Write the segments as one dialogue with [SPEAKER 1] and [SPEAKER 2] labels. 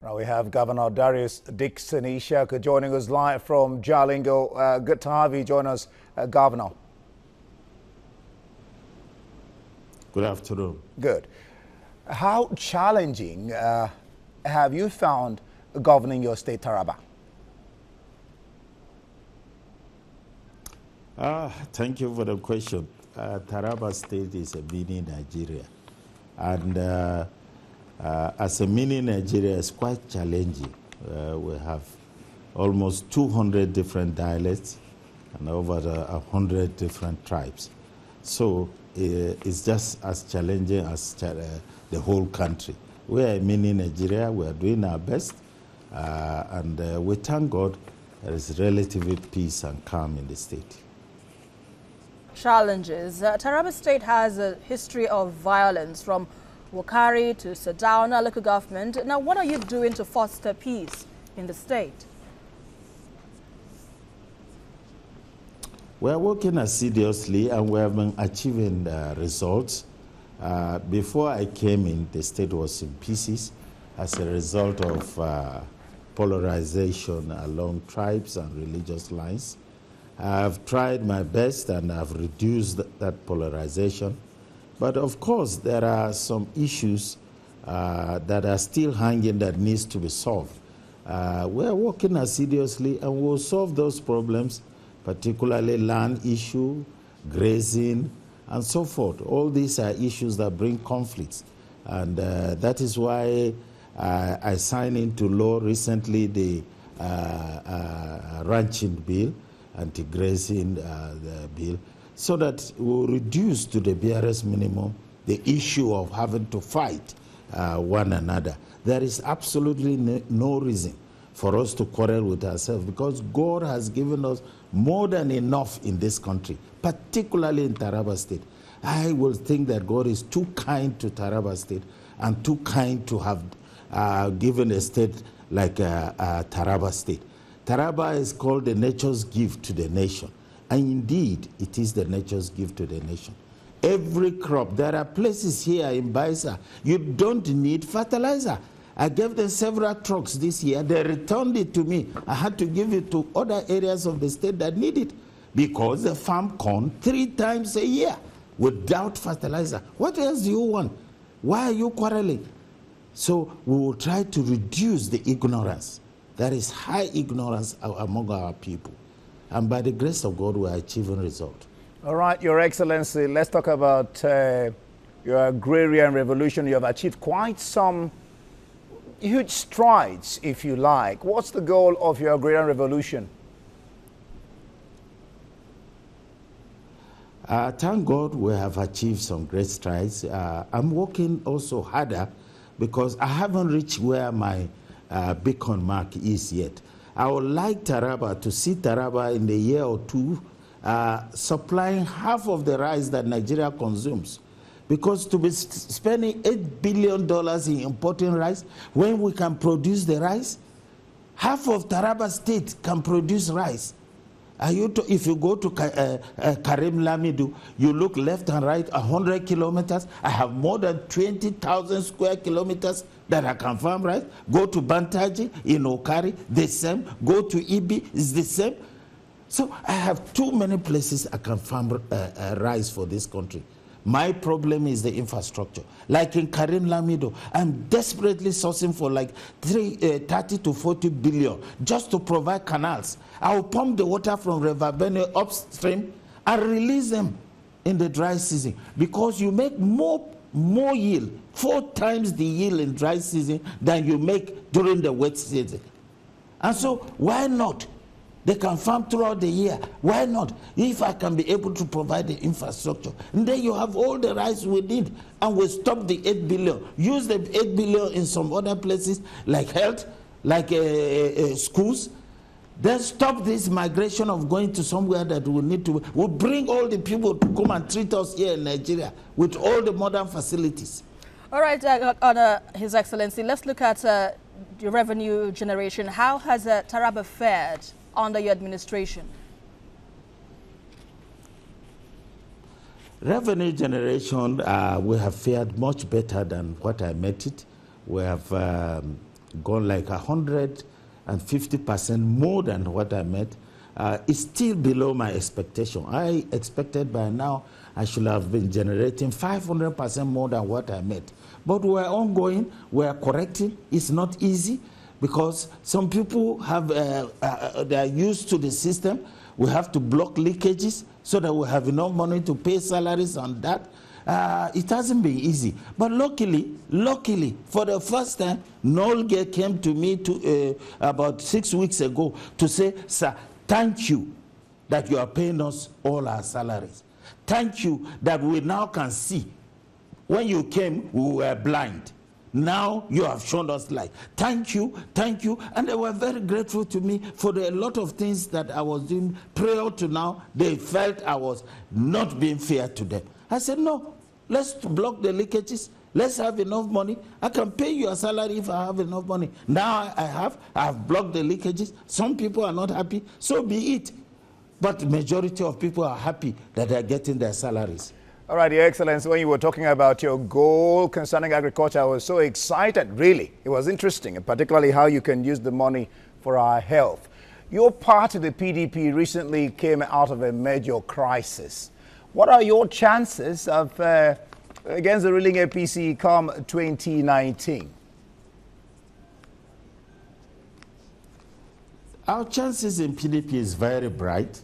[SPEAKER 1] Now we have Governor Darius Ishaku joining us live from Jalingo. Good to have you join us, Governor.
[SPEAKER 2] Good afternoon.
[SPEAKER 1] Good. How challenging have you found governing your state, Taraba?
[SPEAKER 2] Thank you for the question. Taraba State is a mini Nigeria. And as a mini Nigeria, it's quite challenging. We have almost 200 different dialects and over 100 different tribes. So it's just as challenging as the whole country. We are a mini Nigeria. We are doing our best. And we thank God there is relatively peace and calm in the state.
[SPEAKER 3] Challenges. Taraba State has a history of violence from Wakari to Sadauna local government. Now, what are you doing to foster peace in the state?
[SPEAKER 2] We are working assiduously and we have been achieving results. Before I came in, the state was in pieces as a result of polarization along tribes and religious lines. I've tried my best and I've reduced that polarization. But of course, there are some issues that are still hanging that needs to be solved. We're working assiduously and we'll solve those problems, particularly land issue, grazing, and so forth. All these are issues that bring conflicts. And that is why I signed into law recently the ranching bill, anti-grazing bill, so that we'll reduce to the barest minimum the issue of having to fight one another. There is absolutely no reason for us to quarrel with ourselves because God has given us more than enough in this country, particularly in Taraba State. I will think that God is too kind to Taraba State and too kind to have given a state like Taraba State. Taraba is called the nature's gift to the nation. And indeed, it is the nature's gift to the nation. Every crop, there are places here in Baisa, you don't need fertilizer. I gave them several trucks this year. They returned it to me. I had to give it to other areas of the state that need it because they farm corn 3 times a year without fertilizer. What else do you want? Why are you quarreling? So we will try to reduce the ignorance. There is high ignorance among our people. And by the grace of God, we are achieving results.
[SPEAKER 1] All right, Your Excellency, let's talk about your agrarian revolution. You have achieved quite some huge strides, if you like. What's the goal of your agrarian revolution?
[SPEAKER 2] Thank God we have achieved some great strides. I'm working also harder because I haven't reached where my beacon mark is yet. I would like Taraba to see Taraba in the year or two supplying half of the rice that Nigeria consumes. Because to be spending $8 billion in importing rice when we can produce the rice, half of Taraba State can produce rice. If you go to Karim Lamidu, you look left and right 100 kilometers. I have more than 20,000 square kilometers that I can farm rice. Go to Bantaji in Okari, the same. Go to Ibi, it's the same. So I have too many places I can farm rice for this country. My problem is the infrastructure. Like in Karim Lamido, I'm desperately sourcing for like 30 to 40 billion just to provide canals. I will pump the water from River Benue upstream and release them in the dry season because you make more yield, 4 times the yield in dry season than you make during the wet season. And so why not? They can farm throughout the year. Why not? If I can be able to provide the infrastructure. And then you have all the rights we need. And we stop the 8 billion. Use the 8 billion in some other places like health, like schools. Then stop this migration of going to somewhere that we need to. We'll bring all the people to come and treat us here in Nigeria with all the modern facilities.
[SPEAKER 3] All right, His Excellency, let's look at the revenue generation. How has Taraba fared under your administration?
[SPEAKER 2] Revenue generation, we have fared much better than what I met it. We have gone like 150% more than what I made. It's still below my expectation. I expected by now I should have been generating 500% more than what I made. But we're ongoing, we're correcting. It's not easy because some people have, they're used to the system. We have to block leakages so that we have enough money to pay salaries on that. It hasn't been easy. But luckily, for the first time, Nolge came to me about 6 weeks ago to say, sir, thank you that you are paying us all our salaries. Thank you that we now can see. When you came, we were blind. Now you have shown us light. Thank you, thank you. And they were very grateful to me for a lot of things that I was doing prior to now. They felt I was not being fair to them. I said, no, let's block the leakages. Let's have enough money. I can pay you a salary if I have enough money. Now I have blocked the leakages. Some people are not happy, so be it. But the majority of people are happy that they're getting their salaries.
[SPEAKER 1] All right, Your Excellency, when you were talking about your goal concerning agriculture, I was so excited, really. It was interesting, and particularly how you can use the money for our health. Your party, the PDP, recently came out of a major crisis. What are your chances of against the ruling APC come 2019?
[SPEAKER 2] Our chances in PDP is very bright,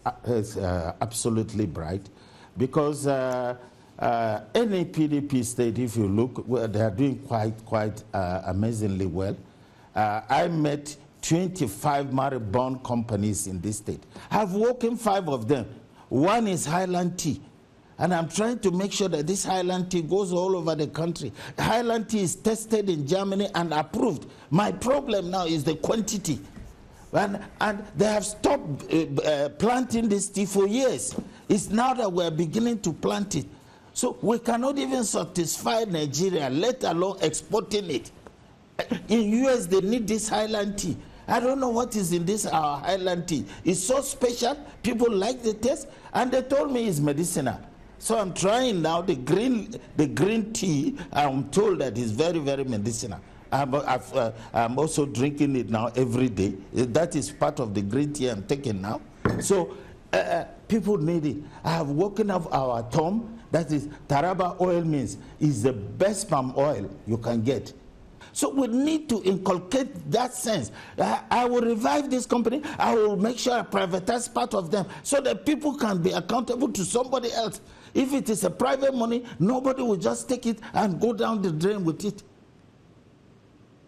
[SPEAKER 2] absolutely bright, because any PDP state, if you look, they are doing quite amazingly well. I met 25 marine-borne companies in this state. I've worked in 5 of them. One is Highland Tea. And I'm trying to make sure that this Highland Tea goes all over the country. Highland Tea is tested in Germany and approved. My problem now is the quantity. And they have stopped planting this tea for years. It's now that we're beginning to plant it. So we cannot even satisfy Nigeria, let alone exporting it. In US, they need this Highland Tea. I don't know what is in this our Highland Tea. It's so special. People like the taste. And they told me it's medicinal. So I'm trying now the green tea. I'm told that it's very, very medicinal. I'm also drinking it now every day. That is part of the green tea I'm taking now. So people need it. I have woken up our Tom, that is Taraba oil means is the best palm oil you can get. So we need to inculcate that sense. I will revive this company. I will make sure I privatize part of them so that people can be accountable to somebody else. If it is a private money, nobody will just take it and go down the drain with it.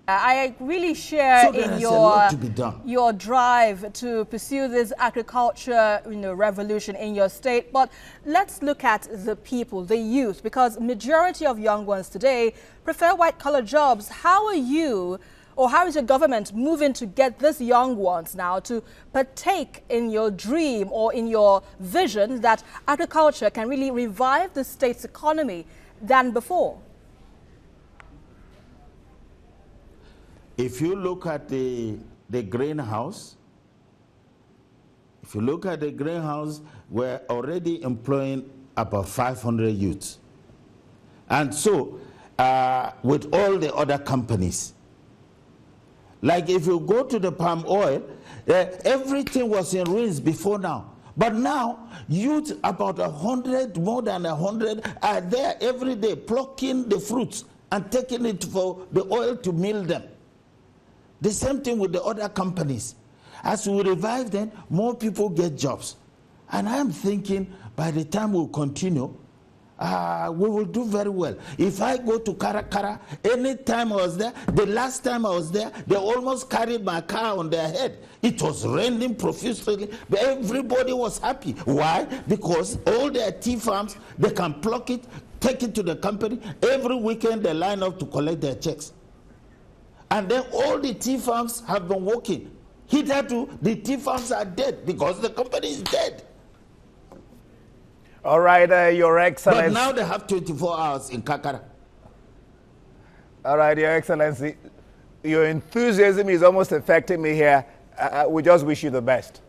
[SPEAKER 3] I really share in your drive to pursue this agriculture revolution in your state. But let's look at the people, the youth, because majority of young ones today prefer white-collar jobs. How are you, or how is your government moving to get these young ones now to partake in your dream or in your vision that agriculture can really revive the state's economy than before?
[SPEAKER 2] If you look at the greenhouse, we're already employing about 500 youths. And so, with all the other companies, like if you go to the palm oil, everything was in ruins before now. But now, youth, about 100, more than 100, are there every day plucking the fruits and taking it for the oil to mill them. The same thing with the other companies. As we revive them, more people get jobs. And I'm thinking by the time we continue, we will do very well. If I go to Karakara, any time I was there, the last time I was there, they almost carried my car on their head. It was raining profusely, but everybody was happy. Why? Because all their tea farms, they can pluck it, take it to the company. Every weekend they line up to collect their checks. And then all the tea farms have been working. Hitherto, the tea farms are dead because the company is dead.
[SPEAKER 1] All right, Your Excellency.
[SPEAKER 2] But now they have 24 hours in Kakara.
[SPEAKER 1] All right, Your Excellency. Your enthusiasm is almost affecting me here. We just wish you the best.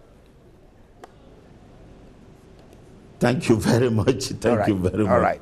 [SPEAKER 2] Thank you very much. Thank you very much.
[SPEAKER 1] All right.